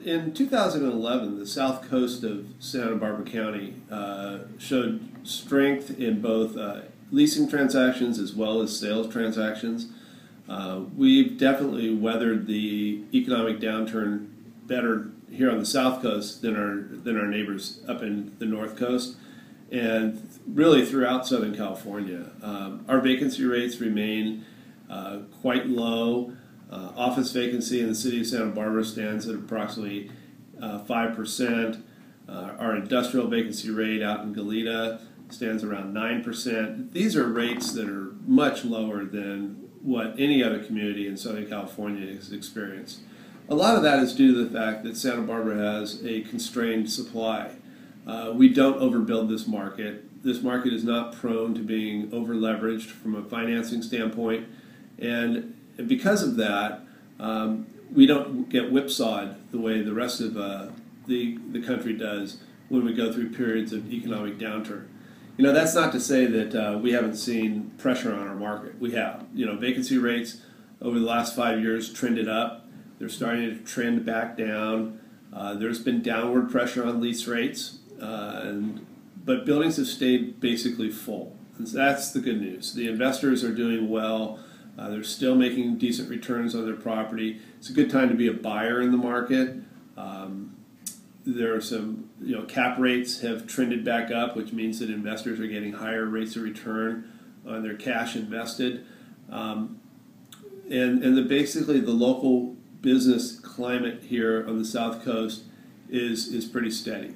in 2011, the south coast of Santa Barbara County showed strength in both leasing transactions as well as sales transactions. We've definitely weathered the economic downturn better here on the south coast than our neighbors up in the north coast, and really throughout Southern California. Our vacancy rates remain quite low. Office vacancy in the city of Santa Barbara stands at approximately 5%. Our industrial vacancy rate out in Goleta stands around 9%. These are rates that are much lower than what any other community in Southern California has experienced. A lot of that is due to the fact that Santa Barbara has a constrained supply. We don't overbuild this market. This market is not prone to being over-leveraged from a financing standpoint, and because of that, we don't get whipsawed the way the rest of the country does when we go through periods of economic downturn. You know, that's not to say that we haven't seen pressure on our market. We have. You know, vacancy rates over the last 5 years trended up. They're starting to trend back down. There's been downward pressure on lease rates, but buildings have stayed basically full. And so that's the good news. The investors are doing well. They're still making decent returns on their property. It's a good time to be a buyer in the market. There are some, cap rates have trended back up, which means that investors are getting higher rates of return on their cash invested. Basically the local business climate here on the South Coast is pretty steady.